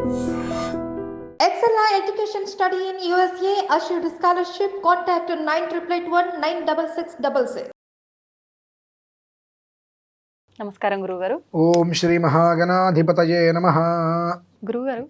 Excella Education Study in USA assured scholarship. Contact 9881 నమస్కారం గురుగారు. ఓం శ్రీ మహాగణాధిపతయే నమః. గురుగారు,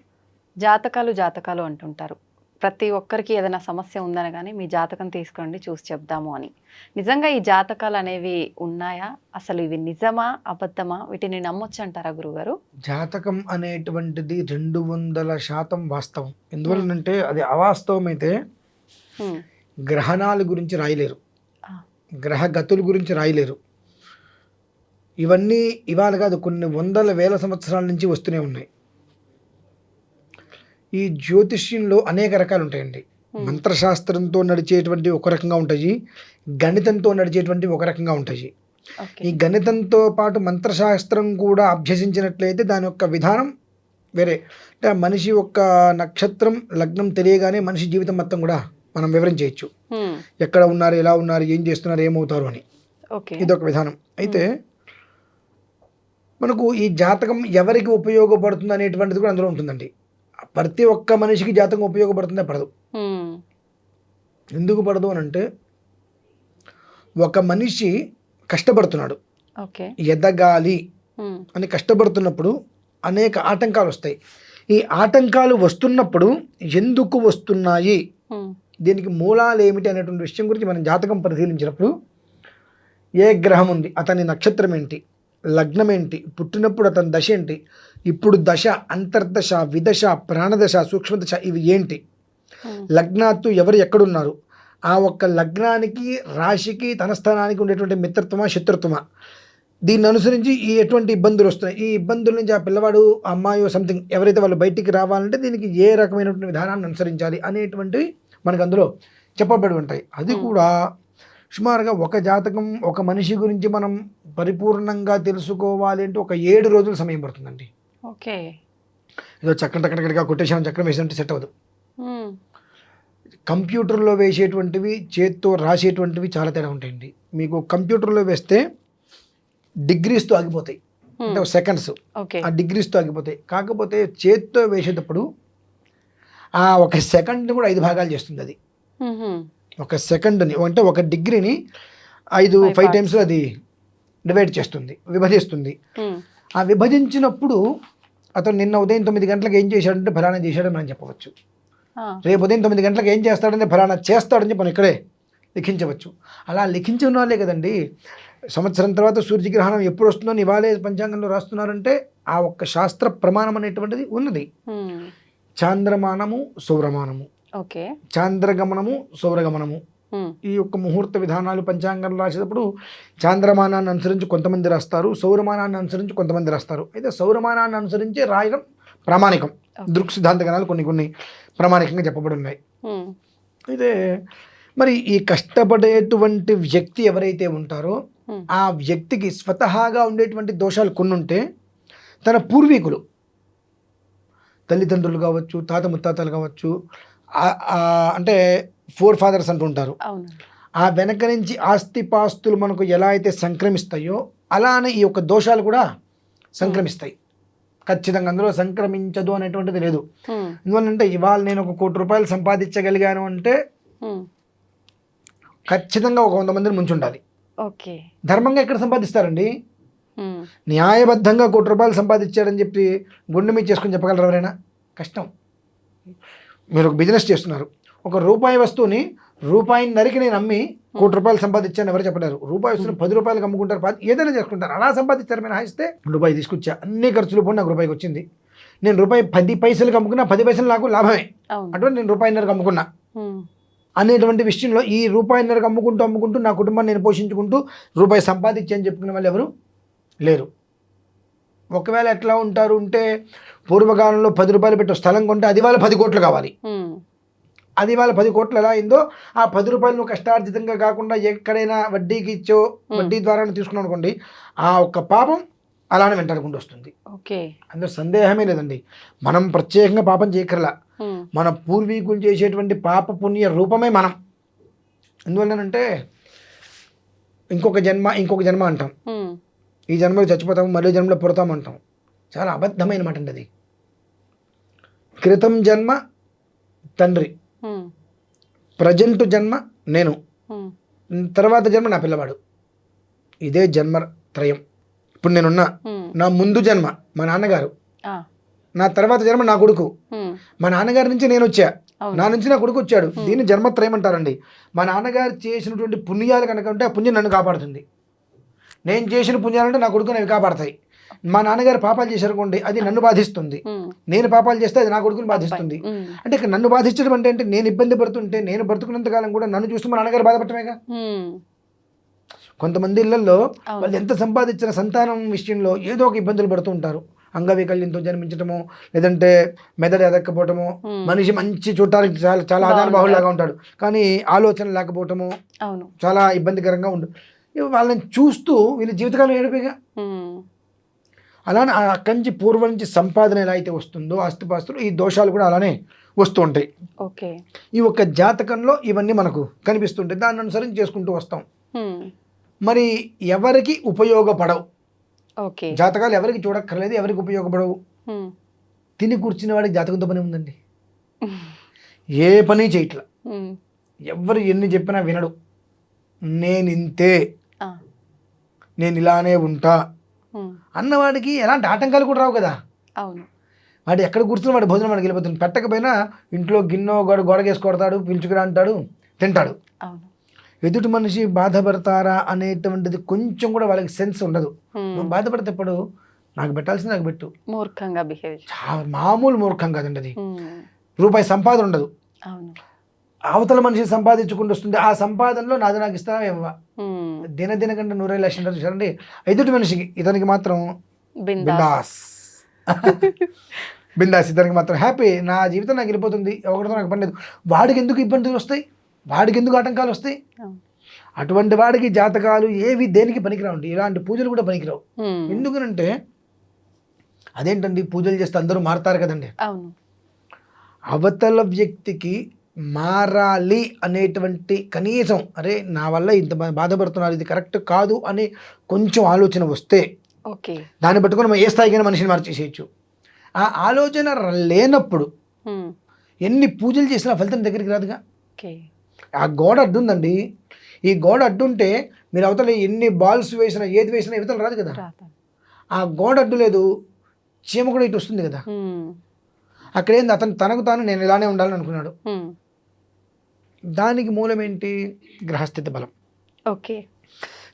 జాతకాలు అంటుంటారు. ప్రతి ఒక్కరికి ఏదైనా సమస్య ఉందనగానే మీ జాతకం తీసుకోండి చూసి చెప్దాము అని. నిజంగా ఈ జాతకాలు అనేవి ఉన్నాయా? అసలు ఇవి నిజమా అబద్ధమా? వీటిని నమ్మొచ్చు అంటారా గురుగారు? జాతకం అనేటువంటిది 200% వాస్తవం. ఎందువలనంటే అది అవాస్తవం అయితే గ్రహణాల గురించి రాయలేరు, గ్రహ గతుల గురించి రాయలేరు. ఇవన్నీ ఇవాళ కాదు, కొన్ని వందల వేల సంవత్సరాల నుంచి వస్తూనే ఉన్నాయి. ఈ జ్యోతిష్యంలో అనేక రకాలు ఉంటాయండి. మంత్రశాస్త్రంతో నడిచేటువంటి ఒక రకంగా ఉంటాయి, గణితంతో నడిచేటువంటి ఒక రకంగా ఉంటాయి. ఈ గణితంతో పాటు మంత్రశాస్త్రం కూడా అభ్యసించినట్లయితే దాని యొక్క విధానం వేరే. అంటే మనిషి యొక్క నక్షత్రం లగ్నం తెలియగానే మనిషి జీవితం మొత్తం కూడా మనం వివరించేయచ్చు. ఎక్కడ ఉన్నారు, ఎలా ఉన్నారు, ఏం చేస్తున్నారు, ఏమవుతారు అని. ఇదొక విధానం. అయితే మనకు ఈ జాతకం ఎవరికి ఉపయోగపడుతుంది అనేటువంటిది కూడా అందులో ఉంటుందండి. ప్రతి ఒక్క మనిషికి జాతకం ఉపయోగపడుతుందే పడదు. ఎందుకు పడదు అని అంటే, ఒక మనిషి కష్టపడుతున్నాడు, ఎదగాలి అని కష్టపడుతున్నప్పుడు అనేక ఆటంకాలు వస్తాయి. ఈ ఆటంకాలు వస్తున్నప్పుడు ఎందుకు వస్తున్నాయి, దీనికి మూలాలు ఏమిటి అనేటువంటి విషయం గురించి మనం జాతకం పరిశీలించినప్పుడు ఏ గ్రహం ఉంది, అతని నక్షత్రం ఏంటి, లగ్నం ఏంటి, పుట్టినప్పుడు అతని దశ ఏంటి, ఇప్పుడు దశ, అంతర్దశ, విదశ, ప్రాణదశ, సూక్ష్మదశ ఇవి ఏంటి, లగ్నాత్తు ఎవరు ఎక్కడున్నారు, ఆ ఒక్క లగ్నానికి రాశికి తన స్థానానికి ఉండేటువంటి మిత్రత్వమా శత్రుత్వమా, దీన్ని అనుసరించి ఈ ఎటువంటి ఇబ్బందులు వస్తున్నాయి, ఈ ఇబ్బందుల నుంచి ఆ పిల్లవాడు అమ్మాయో సంథింగ్ ఎవరైతే వాళ్ళు బయటికి రావాలంటే దీనికి ఏ రకమైనటువంటి విధానాన్ని అనుసరించాలి అనేటువంటివి మనకు అందులో చెప్పబడి ఉంటాయి. అది కూడా సుమారుగా ఒక జాతకం ఒక మనిషి గురించి మనం పరిపూర్ణంగా తెలుసుకోవాలి అంటే ఒక 7 రోజుల సమయం పడుతుందండి. ఓకే, ఏదో చక్కగా కొట్టేసాం చక్రం వేసినట్టు సెట్ అవ్వదు. కంప్యూటర్లో వేసేటువంటివి చేత్తో రాసేటువంటివి చాలా తేడా ఉంటాయండి. మీకు కంప్యూటర్లో వేస్తే డిగ్రీస్తో ఆగిపోతాయి, అంటే సెకండ్స్ ఆ డిగ్రీస్తో ఆగిపోతాయి. కాకపోతే చేత్తో వేసేటప్పుడు ఆ ఒక సెకండ్ని కూడా 5 భాగాలు చేస్తుంది. అది ఒక సెకండ్ని అంటే ఒక డిగ్రీని 5 టైమ్స్ అది డివైడ్ చేస్తుంది, విభజిస్తుంది. ఆ విభజించినప్పుడు అతను నిన్న ఉదయం 9 గంటలకు ఏం చేశాడంటే ఫలానా చేశాడని మనం చెప్పవచ్చు. రేపు ఉదయం 9 గంటలకు ఏం చేస్తాడంటే ఫలానా చేస్తాడని చెప్పి మనం ఇక్కడే లిఖించవచ్చు. అలా లిఖించిన వాళ్ళే కదండి సంవత్సరం తర్వాత సూర్యగ్రహణం ఎప్పుడు వస్తుందో ఇవాళే పంచాంగంలో రాస్తున్నారంటే ఆ ఒక్క శాస్త్ర ప్రమాణం అనేటువంటిది ఉన్నది. చాంద్రమానము సౌరమానము, చాంద్రగమనము సౌరగమనము, ఈ యొక్క ముహూర్త విధానాలు పంచాంగం రాసేటప్పుడు చాంద్రమానాన్ని అనుసరించి కొంతమంది రాస్తారు, సౌరమానాన్ని అనుసరించి కొంతమంది రాస్తారు. అయితే సౌరమానాన్ని అనుసరించి రాయడం ప్రామాణికం. దృక్ సిద్ధాంత గణాలు కొన్ని ప్రామాణికంగా చెప్పబడి ఉన్నాయి. అయితే మరి ఈ కష్టపడేటువంటి వ్యక్తి ఎవరైతే ఉంటారో ఆ వ్యక్తికి స్వతహాగా ఉండేటువంటి దోషాలు కొన్ని ఉంటే తన పూర్వీకులు, తల్లిదండ్రులు కావచ్చు, తాత ముత్తాతలు కావచ్చు, అంటే 4 ఫాదర్స్ అంటుంటారు, ఆ వెనక నుంచి ఆస్తిపాస్తులు మనకు ఎలా అయితే సంక్రమిస్తాయో అలానే ఈ యొక్క దోషాలు కూడా సంక్రమిస్తాయి. ఖచ్చితంగా అందులో సంక్రమించదు అనేటువంటిది లేదు. ఎందువల్లంటే ఇవాళ నేను 1 కోటి రూపాయలు సంపాదించగలిగాను అంటే ఖచ్చితంగా ఒక 100 మందిని ముంచి ఉండాలి. ధర్మంగా ఎక్కడ సంపాదిస్తారండి? న్యాయబద్ధంగా 1 కోటి రూపాయలు సంపాదించాడని చెప్పి గుండె మీద చేసుకుని చెప్పగలరు ఎవరైనా? కష్టం. మీరు ఒక బిజినెస్ చేస్తున్నారు, 1 రూపాయి వస్తువుని రూపాయిన్నరకి నేను అమ్మి 1 కోటి రూపాయలు సంపాదించాను ఎవరు చెప్పలేరు. రూపాయి వస్తువుని 10 రూపాయలకు అమ్ముకుంటారు, ఏదైనా చేసుకుంటారు. అలా సంపాదిస్తారు. మీరు హాయిస్తే రూపాయి తీసుకొచ్చా, అన్ని ఖర్చులు పోయి నాకు రూపాయికి వచ్చింది. నేను రూపాయి 10 పైసలకు అమ్ముకున్నా 10 పైసలు నాకు లాభమే. అటువంటి నేను రూపాయిన్నరకు అమ్ముకున్నా అనేటువంటి విషయంలో ఈ రూపాయిన్నరకు అమ్ముకుంటూ నా కుటుంబాన్ని నేను పోషించుకుంటూ రూపాయి సంపాదించని చెప్పుకునే వాళ్ళు ఎవరు లేరు. ఒకవేళ ఎట్లా ఉంటారు అంటే పూర్వకాలంలో 10 రూపాయలు పెట్టి స్థలం కొంటే అది వాళ్ళ 10 కోట్లు కావాలి. అది వాళ్ళ 10 కోట్లు ఎలా అయిందో ఆ 10 రూపాయలు కష్టార్జితంగా కాకుండా ఎక్కడైనా వడ్డీకి ఇచ్చో వడ్డీ ద్వారా తీసుకున్నాం అనుకోండి, ఆ ఒక్క పాపం అలానే వెంటాడుకుంటూ వస్తుంది. అందులో సందేహమే లేదండి. మనం ప్రత్యేకంగా పాపం చేయక్కర్లా, మన పూర్వీకులు చేసేటువంటి పాప పుణ్య రూపమే మనం. ఎందువల్లనంటే ఇంకొక జన్మ అంటాం, ఈ జన్మలో చచ్చిపోతాము, మరో జన్మలో పుడతాము అంటాం. చాలా అబద్ధమైన మాట అండి అది. క్రితం జన్మ తండ్రి, ఉమ్, ప్రజెంట్ జన్మ నేను, ఉమ్, తర్వాత జన్మ నా పిల్లవాడు. ఇదే జన్మ త్రయం. ఇప్పుడు నేనున్నా, ఉమ్, నా ముందు జన్మ మా నాన్నగారు, ఆ, నా తర్వాత జన్మ నా కొడుకు. ఉమ్, మా నాన్నగారి నుంచి నేను వచ్చా, అవును. నా నుంచి నా కొడుకు వచ్చాడు. దీన్ని జన్మత్రయం అంటారండి. మా నాన్నగారు చేసినటువంటి పుణ్యాలు కనుక ఉంటే ఆ పుణ్యం నన్ను కాపాడుతుంది. నేను చేసిన పుణ్యాలంటే నా కొడుకుని అవి కాపాడతాయి. మా నాన్నగారు పాపాలు చేశారనుకోండి, అది నన్ను బాధిస్తుంది. ఉమ్, నేను పాపాలు చేస్తే అది నా కొడుకుని బాధిస్తుంది. ఉమ్, అంటే ఇక్కడ నన్ను బాధించడం అంటే నేను ఇబ్బంది పడుతుంటే, నేను బ్రతుకున్నంత కాలం కూడా నన్ను చూస్తూ మా నాన్నగారు బాధపడటమేగా. ఉమ్, కొంతమంది ఇళ్లలో అవును. వాళ్ళు ఎంత సంపాదించిన సంతానం విషయంలో ఏదో ఒక ఇబ్బందులు పడుతూ ఉంటారు. అంగవైకల్యంతో జన్మించటము, లేదంటే మెదడు ఎదక్కపోవటము, మనిషి మంచి చూడటానికి చాలా చాలా ఆధారబాహులాగా ఉంటాడు, కానీ ఆలోచన లేకపోవటము అవును. చాలా ఇబ్బందికరంగా ఉండు. వాళ్ళని చూస్తూ వీళ్ళ జీవితకాలం ఏడిపోయిగా. ఉమ్, అలానే అక్కడి నుంచి పూర్వం నుంచి సంపాదన ఎలా అయితే వస్తుందో ఆస్తిపాస్తులు, ఈ దోషాలు కూడా అలానే వస్తూ ఉంటాయి. ఓకే. ఈ ఒక్క జాతకంలో ఇవన్నీ మనకు కనిపిస్తుంటాయి. దాన్ని అనుసరించి చేసుకుంటూ వస్తాం. ఉమ్, మరి ఎవరికి ఉపయోగపడవు ఓకే. జాతకాలు, ఎవరికి చూడక్కర్లేదు, ఎవరికి ఉపయోగపడవు. ఉమ్, తిని కూర్చునే వాడికి జాతకంతో పని ఉందండి. ఏ పని చేయట్లా, ఉమ్, ఎవరు ఎన్ని చెప్పినా వినడు. నేను ఇంతే, ఆ, నేను ఇలానే ఉంటా ఉమ్, అన్నవాడికి ఎలాంటి ఆటంకాలు కూడా రావు కదా. అవును. వాడు ఎక్కడ కూర్చుని వాడి భోజనం వాడికి వెళ్ళిపోతుంది. పెట్టకపోయినా ఇంట్లో గిన్నె గోడకేసి కొడతాడు, పిలుచుకురా అంటాడు, తింటాడు. అవును. ఎదుటి మనిషి బాధపడతారా అనేటువంటిది కొంచెం కూడా వాళ్ళకి సెన్స్ ఉండదు. ఉమ్, నువ్వు బాధపడితే ఎప్పుడు నాకు పెట్టాల్సింది నాకు పెట్టు. మూర్ఖంగా బిహేవ్. మామూలు మూర్ఖం కాదండి అది. ఉమ్, రూపాయి సంపాదన ఉండదు. అవును. అవతల మనిషి సంపాదించుకుంటూ వస్తుంది, ఆ సంపాదనలో నాది నాకు ఇస్తావా ఇవ్వ. ఉమ్, దిన కంటే 100 లక్షలు చూసారండి. ఎదుటి మనిషికి, ఇతనికి మాత్రం బిందాస్. బిందాస్, ఇతనికి మాత్రం హ్యాపీ. నా జీవితం నాకు వెళ్ళిపోతుంది, ఒకటితో నాకు పని లేదు. వాడికి ఎందుకు ఇబ్బందులు వస్తాయి, వాడికి ఎందుకు ఆటంకాలు వస్తాయి? అవును. అటువంటి వాడికి జాతకాలు ఏవి దేనికి పనికిరావండి. ఇలాంటి పూజలు కూడా పనికిరావు. ఉమ్, ఎందుకనంటే అదేంటండి, పూజలు చేస్తే అందరూ మారుతారు కదండి. అవును. అవతల వ్యక్తికి మారాలి అనేటువంటి కనీసం, అరే నా వల్ల ఇంత బాధపడుతున్నారు, ఇది కరెక్ట్ కాదు అని కొంచెం ఆలోచన వస్తే ఓకే. దాన్ని పట్టుకొని మనం ఏ స్థాయికైనా మనిషిని మార్చేసేయచ్చు. ఆ ఆలోచన లేనప్పుడు ఉమ్, ఎన్ని పూజలు చేసినా ఫలితం దగ్గరికి రాదుగా. ఓకే. ఆ గోడ అడ్డుందండి. ఈ గోడ అడ్డుంటే మీరు అవతల ఎన్ని బాల్స్ వేసినా, ఏది వేసినా ఇవతల రాదు కదా. రాత. ఆ గోడ అడ్డు లేదు, చీమ కూడా ఇటు వస్తుంది కదా. ఉమ్, అక్కడేంది, అతను తనకు తాను నేను ఇలానే ఉండాలని అనుకున్నాడు. ఉమ్, దానికి మూలం ఏంటి? గ్రహస్థితి బలం. ఓకే.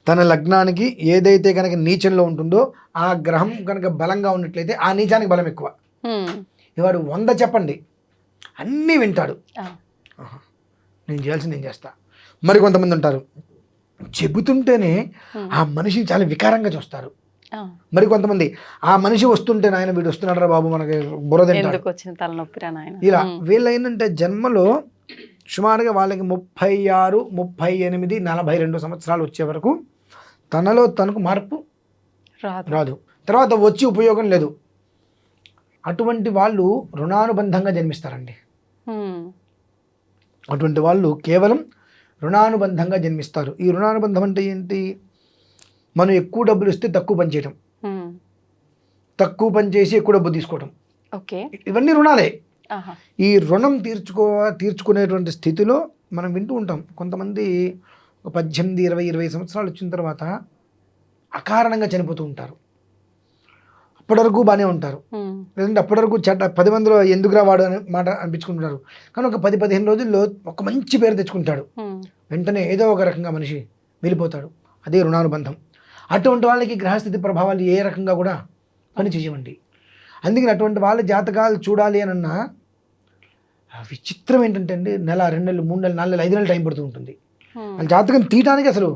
తన లగ్నానికి ఏదైతే కనుక నీచంలో ఉంటుందో ఆ గ్రహం కనుక బలంగా ఉన్నట్లయితే ఆ నీచానికి బలం ఎక్కువ. ఉమ్, వాడు 100 చెప్పండి అన్నీ వింటాడు. ఆ, ఆహా, నేను చేయాల్సింది నేను చేస్తా. మరి కొంతమంది ఉంటారు, చెబుతుంటేనే ఆ మనిషిని చాలా వికారంగా చూస్తారు. ఆ, మరి కొంతమంది ఆ మనిషి వస్తుంటే నాయన వీడు వస్తున్నాడు రా బాబు మనకి బుర్ర తింటాడు. ఎందుకు వచ్చిన తలనొప్పిరా నాయన. ఇలా వీళ్ళు ఏంటంటే జన్మలో సుమారుగా వాళ్ళకి 36, 38, 42 సంవత్సరాలు వచ్చే వరకు తనలో తనకు మార్పు రాదు. రాదు. తర్వాత వచ్చి ఉపయోగం లేదు. అటువంటి వాళ్ళు రుణానుబంధంగా జన్మిస్తారండి. ఉమ్, అటువంటి వాళ్ళు కేవలం రుణానుబంధంగా జన్మిస్తారు. ఈ రుణానుబంధం అంటే ఏంటి? మనం ఎక్కువ డబ్బులు ఇస్తే తక్కువ పని చేయటం, ఉమ్, తక్కువ పని చేసి ఎక్కువ డబ్బు తీసుకోవటం, ఓకే. ఇవన్నీ రుణాలే. ఆహా. ఈ రుణం తీర్చుకునేటువంటి స్థితిలో మనం వింటూ ఉంటాం. కొంతమంది 18, 20, 20 సంవత్సరాలు వచ్చిన తర్వాత అకారణంగా చనిపోతూ ఉంటారు. అప్పటి వరకు బాగానే ఉంటారు, ఉమ్, లేదంటే అప్పటి వరకు 10 మందిలో ఎందుకురా వాడు అనే మాట అనిపించుకుంటున్నారు. కానీ ఒక 10-15 రోజుల్లో ఒక మంచి పేరు తెచ్చుకుంటాడు. ఉమ్, వెంటనే ఏదో ఒక రకంగా మనిషి వెళ్ళిపోతాడు. అదే రుణానుబంధం. అటువంటి వాళ్ళకి గ్రహస్థితి ప్రభావాలు ఏ రకంగా కూడా పని చేయవండి. అందుకని అటువంటి వాళ్ళ జాతకాలు చూడాలి అని అన్నా విచిత్రం ఏంటంటే అండి, 1 నెల, 2 నెలలు, 3 నెలలు, 4 నెలలు, 5 నెలలు టైం పడుతూ ఉంటుంది. వాళ్ళ జాతకం తీయటానికి అసలు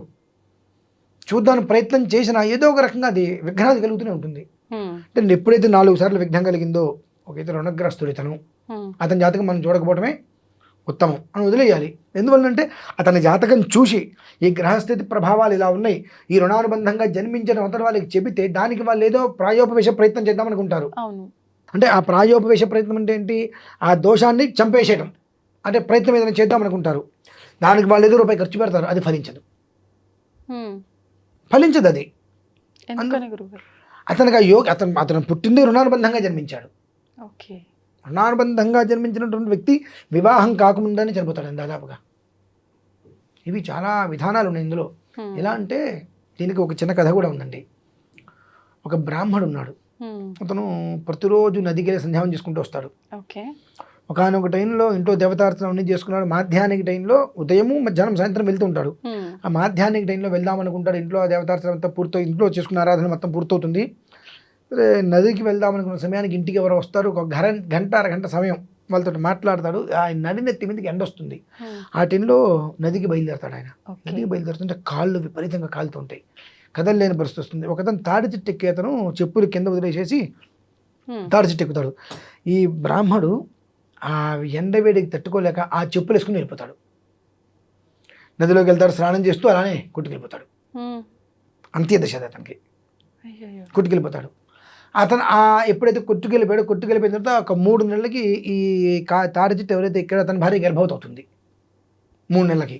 చూద్దానికి ప్రయత్నం చేసినా ఏదో ఒక రకంగా అది విఘ్నాలు కలుగుతూనే ఉంటుంది. ఉమ్, అంటే ఎప్పుడైతే 4 సార్లు విఘ్నం కలిగిందో ఒకైతే రుణగ్రస్తుడు ఇతను, ఉమ్, అతని జాతకం మనం చూడకపోవడమే ఉత్తమం అని వదిలేయాలి. ఎందువల్లంటే అతని జాతకం చూసి ఈ గ్రహస్థితి ప్రభావాలు ఇలా ఉన్నాయి, ఈ రుణానుబంధంగా జన్మించిన అవతల వాళ్ళకి చెబితే దానికి వాళ్ళు ఏదో ప్రాయోపవేశ ప్రయత్నం చేద్దామనుకుంటారు. అవును. అంటే ఆ ప్రాయోపవేశ ప్రయత్నం అంటే ఏంటి? ఆ దోషాన్ని చంపేసేయడం, అంటే ప్రయత్నం ఏదైనా చేద్దామనుకుంటారు. దానికి వాళ్ళు ఏదో రూపాయి ఖర్చు పెడతారు, అది ఫలించదు. ఉమ్, ఫలించదు అది. ఎందుకని గురుగారు? అతనికి ఆ అతను పుట్టింది రుణానుబంధంగా జన్మించాడు. ఓకే. రుణానుబంధంగా జన్మించినటువంటి వ్యక్తి వివాహం కాకముందని చనిపోతాడు దాదాపుగా. ఇవి చాలా విధానాలు ఉన్నాయి ఇందులో. ఎలా అంటే దీనికి ఒక చిన్న కథ కూడా ఉందండి. ఒక బ్రాహ్మడు ఉన్నాడు. అతను ప్రతిరోజు నదికి వెళ్ళి సంధ్యావం చేసుకుంటూ వస్తాడు. ఒకనొక టైంలో ఇంట్లో దేవతార్చన అన్ని చేసుకున్నాడు. మాధ్యాహ్నిక టైంలో ఉదయము మధ్యాహ్నం సాయంత్రం వెళ్తూ ఉంటాడు. ఆ మాధ్యాహ్నిక టైంలో వెళ్దాం అనుకుంటాడు. ఇంట్లో దేవతార్చన అంతా పూర్తవు, ఇంట్లో చేసుకున్న ఆరాధన మొత్తం పూర్తవుతుంది. నదికి వెళ్దాం అనుకున్న సమయానికి ఇంటికి ఎవరు వస్తారు. ఒక గంట అరగంట సమయం వాళ్ళతో మాట్లాడతాడు. ఆ నది నెత్తి మీదకి ఎండ వస్తుంది. ఆ టైంలో నదికి బయలుదేరతాడు ఆయన. నదికి బయలుదేరుతుంటే కాళ్ళు విపరీతంగా కాలుతూ ఉంటాయి. కదలలేని పరిస్థితి వస్తుంది. ఒకతను తాడి చెట్టు ఎక్కి అతను చెప్పులు కింద వదిలేసేసి తాడి చెట్టు ఎక్కుతాడు. ఈ బ్రాహ్మడు ఆ ఎండవేడికి తట్టుకోలేక ఆ చెప్పులు వేసుకుని వెళ్ళిపోతాడు. నదిలోకి వెళ్తాడు, స్నానం చేస్తూ అలానే కొట్టుకెళ్ళిపోతాడు. అంత్యదశ అతనికి కొట్టుకెళ్ళిపోతాడు. అతను ఎప్పుడైతే కొట్టుకెళ్ళిపోయిన తర్వాత ఒక 3 నెలలకి ఈ తాడి చెట్టు ఎవరైతే ఇక్కడ అతని భార్య గర్భవతి అవుతుంది. 3 నెలలకి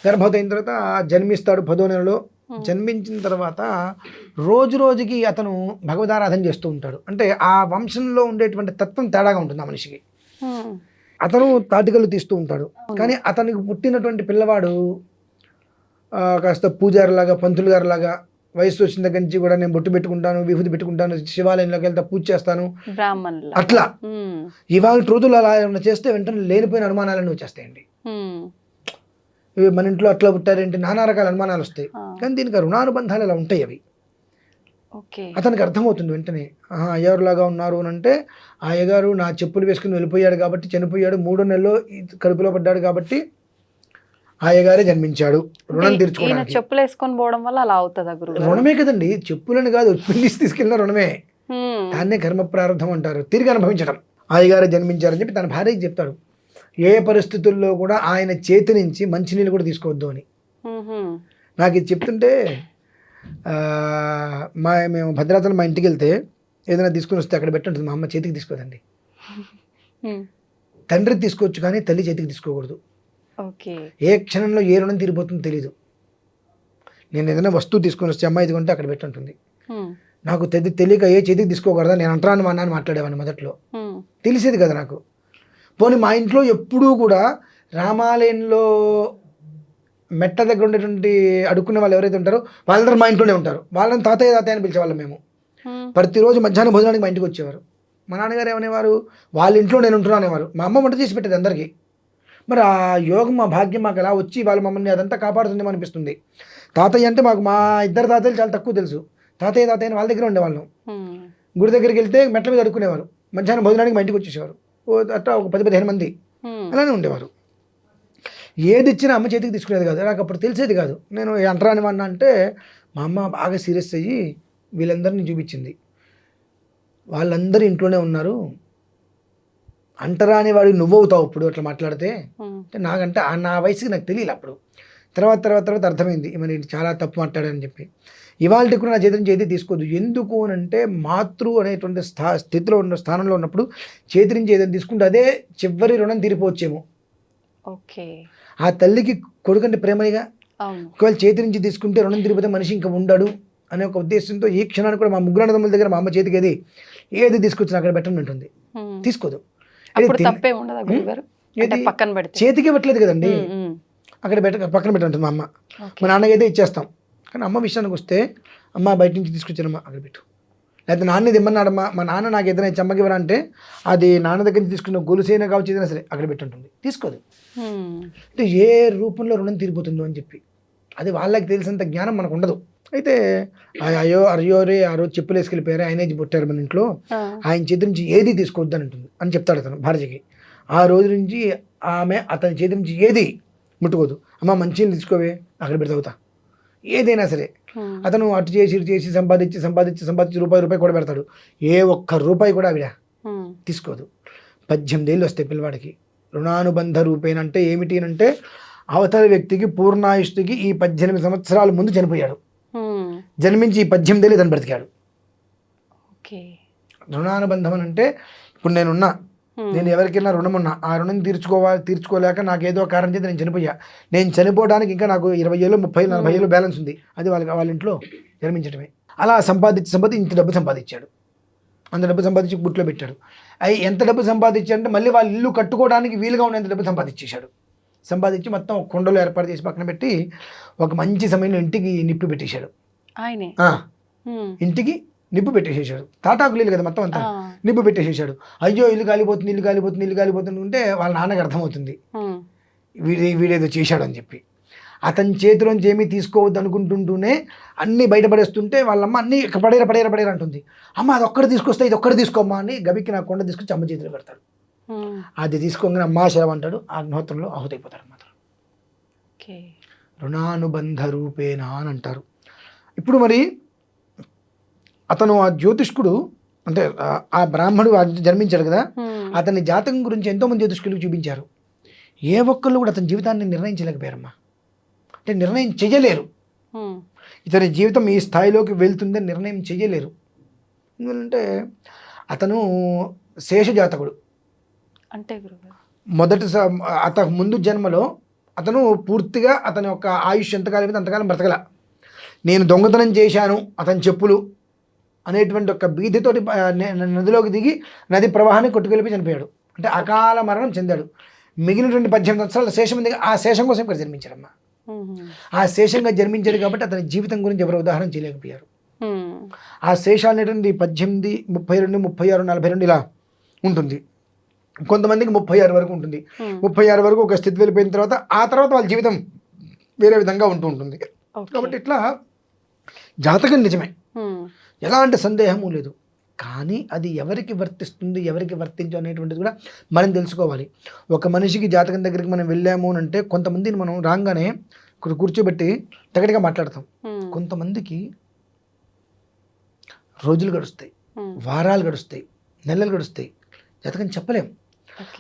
గర్భవతి అయిన తర్వాత జన్మిస్తాడు 10వ నెలలో. జన్మించిన తర్వాత రోజు రోజుకి అతను భగవదారాధన చేస్తూ ఉంటాడు. అంటే ఆ వంశంలో ఉండేటువంటి తత్వం తేడాగా ఉంటుంది ఆ మనిషికి. అతను తాటికలు తీస్తూ ఉంటాడు. కానీ అతనికి పుట్టినటువంటి పిల్లవాడు కాస్త పూజారిలాగా, పంతులు గారిలాగా, వయసు వచ్చిన దగ్గర నుంచి కూడా నేను బొట్టు పెట్టుకుంటాను, విభూతి పెట్టుకుంటాను, శివాలయంలోకి వెళ్తా పూజ చేస్తాను, అట్లా ఇవాళ రోజులు అలా ఏమన్నా చేస్తే వెంటనే లేనిపోయిన అనుమానాలన్నీ వచ్చేస్తాయండి. మన ఇంట్లో అట్లా పుట్టారేంటి, నానా రకాల అనుమానాలు వస్తాయి. కానీ దీనికి రుణానుబంధాలు అలా ఉంటాయి. అవి అతనికి అర్థమవుతుంది వెంటనే. అయ్యగారులాగా ఉన్నారు అని అంటే, ఆ అయ్యగారు నా చెప్పులు వేసుకుని వెళ్ళిపోయాడు కాబట్టి చనిపోయాడు, 3వ నెలలో కడుపులో పడ్డాడు కాబట్టి ఆ అయ్యగారే జన్మించాడు రుణం తీర్చుకోవడానికి. చెప్పులు వేసుకొని పోవడం వల్ల అలా అవుతుందా గురువు? రుణమే కదండి, చెప్పులని కాదు, పిల్లిసి తీసుకెళ్ళిన రుణమే. దాన్నే కర్మ ప్రారంభం అంటారు, తిరిగి అనుభవించడం. ఆ అయ్యగారే జన్మించారని చెప్పి తన భార్యకి చెప్తాడు. ఏ పరిస్థితుల్లో కూడా ఆయన చేతి నుంచి మంచినీళ్ళు కూడా తీసుకోవద్దు అని. నాకు ఇది చెప్తుంటే మేము భద్రాచలం మా ఇంటికి వెళ్తే ఏదైనా తీసుకుని వస్తే అక్కడ పెట్టుంటుంది. మా అమ్మ చేతికి తీసుకోదండి. తండ్రికి తీసుకోవచ్చు కానీ తల్లి చేతికి తీసుకోకూడదు. ఏ క్షణంలో ఏ రుణం తీరిపోతుందో తెలీదు. నేను ఏదైనా వస్తువు తీసుకొని వస్తే అమ్మ ఇదిగొంటే అక్కడ పెట్టుంటుంది. నాకు తెలియక ఏ చేతికి తీసుకోకూడదా, నేను అంటరాను మా అన్నాన్ని మాట్లాడేవాడిని మొదట్లో. తెలిసేది కదా నాకు. పోనీ మా ఇంట్లో ఎప్పుడూ కూడా రామాలయంలో మెట్ట దగ్గర ఉండేటువంటి అడుక్కునే వాళ్ళు ఎవరైతే ఉంటారో వాళ్ళందరూ మా ఇంట్లోనే ఉంటారు. వాళ్ళని తాతయ్య తాతయ్య అని పిలిచేవాళ్ళం మేము. ప్రతిరోజు మధ్యాహ్నం భోజనానికి మా ఇంటికి వచ్చేవారు. మా నాన్నగారు ఏమనేవారు, వాళ్ళ ఇంట్లో నేను ఉంటున్నా అనేవారు. మా అమ్మ వంట చేసి పెట్టేది అందరికీ. మరి ఆ యోగం, మా భాగ్యం మాకు ఎలా వచ్చి వాళ్ళు మమ్మల్ని అదంతా కాపాడుతుందేమో అనిపిస్తుంది. తాతయ్య అంటే మాకు మా ఇద్దరు తాతయ్యలు చాలా తక్కువ తెలుసు. తాతయ్య తాతయ్య వాళ్ళ దగ్గర ఉండేవాళ్ళం. గుడి దగ్గరికి వెళ్తే మెట్ల మీద అడుక్కునేవారు. మధ్యాహ్నం భోజనానికి మా ఇంటికి వచ్చేసేవారు. అట్లా ఒక 10-15 మంది అలానే ఉండేవారు. ఏది ఇచ్చినా అమ్మ చేతికి తీసుకునేది కాదు. నాకు అప్పుడు తెలిసేది కాదు. నేను అంటరాని వాడినా అంటే మా అమ్మ బాగా సీరియస్ అయ్యి వీళ్ళందరినీ చూపించింది. వాళ్ళందరూ ఇంట్లోనే ఉన్నారు, అంటరాని వాడికి నువ్వవుతావు ఇప్పుడు అట్లా మాట్లాడితే. నాకంటే నా వయసుకి నాకు తెలియదు అప్పుడు. తర్వాత అర్థమైంది మరి చాలా తప్పు మాట్లాడారని చెప్పి. ఇవాళ కూడా నా చేతి నుంచి ఏది తీసుకోవద్దు. ఎందుకు అని అంటే మాతృ అనేటువంటి స్థితిలో ఉన్న స్థానంలో ఉన్నప్పుడు చేతి నుంచి ఏదైనా తీసుకుంటే అదే చివరి రుణం తీరిపోవచ్చేమో. ఆ తల్లికి కొడుకంటే ప్రేమనిగా. ఒకవేళ చేతి నుంచి తీసుకుంటే రుణం తీరిపోతే మనిషి ఇంకా ఉండడు అనే ఒక ఉద్దేశంతో ఈ క్షణానికి కూడా మా 3 అన్నదమ్ముల దగ్గర మా అమ్మ చేతికి ఏది తీసుకొచ్చిన అక్కడ పెట్టని ఉంటుంది. తీసుకోదు. చేతికి ఇవ్వట్లేదు కదండి, అక్కడ పక్కన పెట్టంటుంది మా అమ్మ. మా నాన్నకి అయితే ఇచ్చేస్తాం. కానీ అమ్మ విషయానికి వస్తే, అమ్మ బయట నుంచి తీసుకొచ్చానమ్మా అక్కడ పెట్టు, లేకపోతే నాన్న ఇమ్మన్నాడమ్మా, మా నాన్న నాకు ఏదైనా చెమ్మకి ఇవ్వరా అంటే అది నాన్న దగ్గర నుంచి తీసుకున్న గొలుసైనా కావచ్చు ఏదైనా సరే అక్కడ పెట్టుంటుంది. తీసుకోదు. అంటే ఏ రూపంలో రుణం తీరిపోతుందో అని చెప్పి అది వాళ్ళకి తెలిసినంత జ్ఞానం మనకు ఉండదు. అయితే అయ్యోరే ఆ రోజు చెప్పులు వేసుకెళ్ళిపోయారు, ఆయన పుట్టారు మన ఇంట్లో, ఆయన చేతి నుంచి ఏది తీసుకోవద్దు అని ఉంటుంది అని చెప్తాడు అతను భార్యకి. ఆ రోజు నుంచి ఆమె అతని చేతి నుంచి ఏది ముట్టుకోదు. అమ్మ మంచిని తీసుకోవే అక్కడ పెడతావుతా, ఏదైనా సరే. అతను అటు చేసి ఇటు చేసి సంపాదించి రూపాయి కూడా పెడతాడు. ఏ ఒక్క రూపాయి కూడా ఆవిడ తీసుకోదు. 18 ఏళ్ళు వస్తాయి పిల్లవాడికి. రుణానుబంధ రూపేణ అంటే ఏమిటి అంటే అవతల వ్యక్తికి పూర్ణాయుష్టికి ఈ 18 సంవత్సరాల ముందు చనిపోయాడు, జన్మించి ఈ 18 ఏళ్ళు ఇతను బ్రతికాడు. రుణానుబంధం అని అంటే ఇప్పుడు నేను ఎవరికైనా రుణం ఉన్నా, ఆ రుణం తీర్చుకోలేక నాకు ఏదో కారణం చేసి నేను చనిపోయా. నేను చనిపోవడానికి ఇంకా నాకు 20 ఏళ్ళు 30 40 ఏళ్ళు బ్యాలెన్స్ ఉంది. అది వాళ్ళ ఇంట్లో జన్మించడమే. అలా సంపాదించి ఇంత డబ్బు సంపాదించాడు. అంత డబ్బు సంపాదించి బుట్లో పెట్టాడు. అవి ఎంత డబ్బు సంపాదించాడంటే మళ్ళీ వాళ్ళ ఇల్లు కట్టుకోవడానికి వీలుగా ఉన్నంత డబ్బు సంపాదించేశాడు. సంపాదించి మొత్తం కుండలు ఏర్పాటు చేసి పక్కన పెట్టి ఒక మంచి సమయంలో ఇంటికి నిప్పు పెట్టేశాడు. ఆయనే ఇంటికి నిప్పు పెట్టేసేసాడు. తాటాకులు ఇల్లు కదా మొత్తం అంతా, నిప్పు పెట్టేసేసాడు. అయ్యో ఇల్లు కాలిపోతుంది, ఇల్లు కాలిపోతుంది, ఇల్లు కాలిపోతుంది ఉంటే వాళ్ళ నాన్నకి అర్థమవుతుంది వీడేదో చేశాడు అని చెప్పి. అతని చేతిలోంచి ఏమీ తీసుకోవద్దు అనుకుంటుంటూనే అన్నీ బయటపడేస్తుంటే వాళ్ళమ్మ అన్నీ పడేరా అంటుంది. అమ్మ అది ఒక్కటి తీసుకొస్తే ఇది ఒక్కటి తీసుకోమ్మా అని గబికి నా కొండ తీసుకొచ్చి అమ్మ చేతిలో పెడతాడు. అది తీసుకోగానే అమ్మా శవం అంటాడు. అగ్నిహోత్రంలో ఆహుతైపోతాడు అన్నమాట. రుణానుబంధ రూపేణ అని అంటారు. ఇప్పుడు మరి అతను ఆ జ్యోతిష్కుడు అంటే ఆ బ్రాహ్మడు జన్మించాడు కదా, అతని జాతకం గురించి ఎంతోమంది జ్యోతిష్కులకు చూపించారు. ఏ ఒక్కళ్ళు కూడా అతని జీవితాన్ని నిర్ణయించలేకపోయారమ్మా. అంటే నిర్ణయం చెయ్యలేరు. ఇతని జీవితం ఈ స్థాయిలోకి వెళ్తుందని నిర్ణయం చెయ్యలేరు. ఎందుకంటే అతను శేషజాతకుడు. అంటే మొదటి అతను ముందు జన్మలో అతను పూర్తిగా అతని యొక్క ఆయుష్ ఎంతకాలం అయితే అంతకాలం బ్రతకల. నేను దొంగతనం చేశాను అతని చెప్పులు అనేటువంటి ఒక బీదితోటి నదిలోకి దిగి నది ప్రవాహాన్ని కొట్టుకెళ్ళిపోయి చనిపోయాడు. అంటే అకాల మరణం చెందాడు. మిగిలినటువంటి 18 సంవత్సరాల శేషం ఉంది. ఆ శేషం కోసం ఇక్కడ జన్మించాడమ్మా. ఆ శేషంగా జన్మించాడు కాబట్టి అతని జీవితం గురించి ఎవరు ఉదాహరణ చేయలేకపోయారు. ఆ శేషాలు అనేటువంటి 18, 32, 36, 42 ఇలా ఉంటుంది. కొంతమందికి 36 వరకు ఉంటుంది. 36 వరకు ఒక స్థితి వెళ్ళిపోయిన తర్వాత ఆ తర్వాత వాళ్ళ జీవితం వేరే విధంగా ఉంటూ ఉంటుంది. కాబట్టి ఇట్లా జాతకం నిజమే, ఎలాంటి సందేహము లేదు. కానీ అది ఎవరికి వర్తిస్తుంది ఎవరికి వర్తించు అనేటువంటిది కూడా మనం తెలుసుకోవాలి. ఒక మనిషికి జాతకం దగ్గరికి మనం వెళ్ళాము అని అంటే కొంతమందిని మనం రాగానే కూర్చోబెట్టి తగటిగా మాట్లాడతాం. కొంతమందికి రోజులు గడుస్తాయి, వారాలు గడుస్తాయి, నెలలు గడుస్తాయి, జాతకం చెప్పలేం.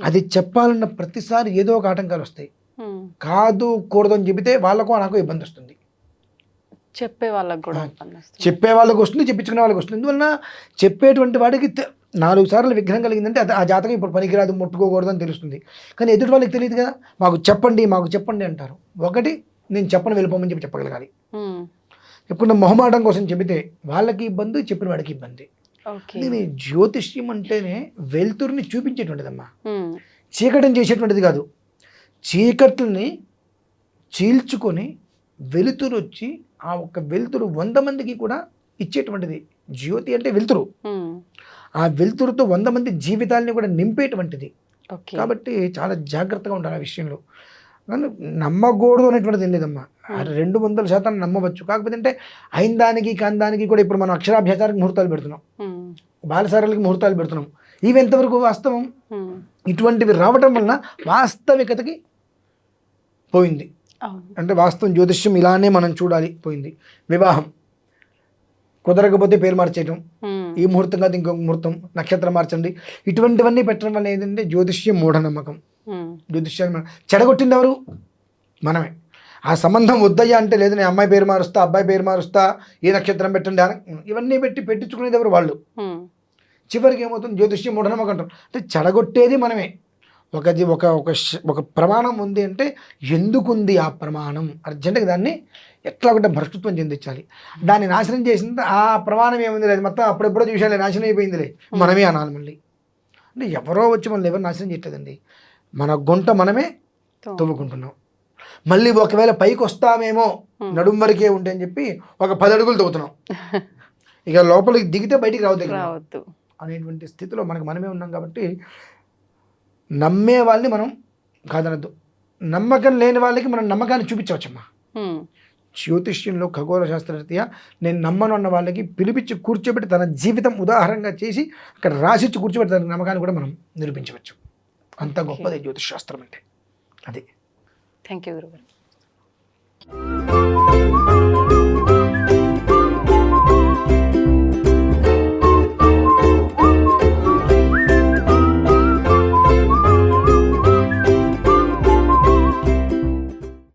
అది చెప్పాలన్న ప్రతిసారి ఏదో ఒక ఆటంకాలు వస్తాయి. కాదు కూడదు అని చెబితే వాళ్ళకు నాకు ఇబ్బంది వస్తుంది, చెప్పే వాళ్ళకు కూడా చెప్పే వాళ్ళకి వస్తుంది, చెప్పించుకునే వాళ్ళకి వస్తుంది. ఎందువలన చెప్పేటువంటి వాడికి 4 సార్లు విఘ్నం కలిగిందంటే ఆ జాతకం ఇప్పుడు పనికిరాదు, ముట్టుకోకూడదు అని తెలుస్తుంది. కానీ ఎదుటి వాళ్ళకి తెలియదు కదా. మాకు చెప్పండి అంటారు. ఒకటి నేను చెప్పను వెళ్ళిపోమని చెప్పగలగాలి. ఎప్పుడు మొహమాటం కోసం చెబితే వాళ్ళకి ఇబ్బంది, చెప్పిన వాడికి ఇబ్బంది. నేను జ్యోతిష్యం అంటేనే వెలుతురుని చూపించేటువంటిదమ్మా, చీకటిని చేసేటువంటిది కాదు. చీకట్లని చీల్చుకొని వెలుతురు వచ్చి ఆ ఒక్క వెలుతురు 100 మందికి కూడా ఇచ్చేటువంటిది. జ్యోతి అంటే వెలుతురు. ఆ వెలుతురుతో 100 మంది జీవితాలని కూడా నింపేటువంటిది. కాబట్టి చాలా జాగ్రత్తగా ఉండాలి ఆ విషయంలో. నమ్మకూడదు అనేటువంటిది ఏం లేదమ్మా. 200% నమ్మవచ్చు. కాకపోతే అంటే అయిన దానికి కాని దానికి కూడా ఇప్పుడు మనం అక్షరాభ్యాసానికి ముహూర్తాలు పెడుతున్నాం, బాలసారాలకి ముహూర్తాలు పెడుతున్నాం. ఇవి ఎంతవరకు వాస్తవం? ఇటువంటివి రావటం వలన వాస్తవికతకి పోయింది. అంటే వాస్తవం జ్యోతిష్యం ఇలానే మనం చూడాలి పోయింది. వివాహం కుదరకపోతే పేరు మార్చేయటం, ఈ ముహూర్తం కాదు ఇంకొక ముహూర్తం, నక్షత్రం మార్చండి, ఇటువంటివన్నీ పెట్టడం వల్ల ఏంటంటే జ్యోతిష్యం మూఢనమ్మకం. జ్యోతిష్యాన్ని చెడగొట్టింది ఎవరు? మనమే. ఆ సంబంధం వద్దయ్యా అంటే లేదు, నేను అమ్మాయి పేరు మారుస్తా, అబ్బాయి పేరు మారుస్తా, ఏ నక్షత్రం పెట్టండి, ఇవన్నీ పెట్టించుకునేది ఎవరు? వాళ్ళు. చివరికి ఏమవుతుంది? జ్యోతిష్యం మూఢనమ్మకం అంటాం. అంటే చెడగొట్టేది మనమే. ఒక ప్రమాణం ఉంది అంటే ఎందుకుంది ఆ ప్రమాణం, అర్జెంటుగా దాన్ని ఎట్లా ఒకటి భ్రష్టత్వం చెందించాలి. దాన్ని నాశనం చేసింది ఆ ప్రమాణం ఏముంది లేదు, మొత్తం అప్పుడెప్పుడో చూసాలే నాశనం అయిపోయిందిలే, మనమే అనాలి మళ్ళీ. అంటే ఎవరో వచ్చి మనల్ని ఎవరు నాశనం చేయట్లేదండి, మన గుంట మనమే తవ్వుకుంటున్నాం. మళ్ళీ ఒకవేళ పైకి వస్తామేమో నడుం వరకే ఉంటే అని చెప్పి ఒక 10 అడుగులు తవ్వుతున్నాం. ఇక లోపలికి దిగితే బయటికి రావద్దు అనేటువంటి స్థితిలో మనమే ఉన్నాం. కాబట్టి నమ్మే వాళ్ళని మనం కాదనద్దు, నమ్మకం లేని వాళ్ళకి మనం నమ్మకాన్ని చూపించవచ్చమ్మా. జ్యోతిష్యంలో ఖగోళ శాస్త్రరీత్యా నేను నమ్మను అన్న వాళ్ళకి పిలిపించి కూర్చోబెట్టి తన జీవితం ఉదాహరణగా చేసి అక్కడ రాసిచ్చి కూర్చోబెట్టి తన నమ్మకాన్ని కూడా మనం నిరూపించవచ్చు. అంత గొప్పది జ్యోతిష్ శాస్త్రం అంటే. అది. థ్యాంక్ యూ గురుగారు.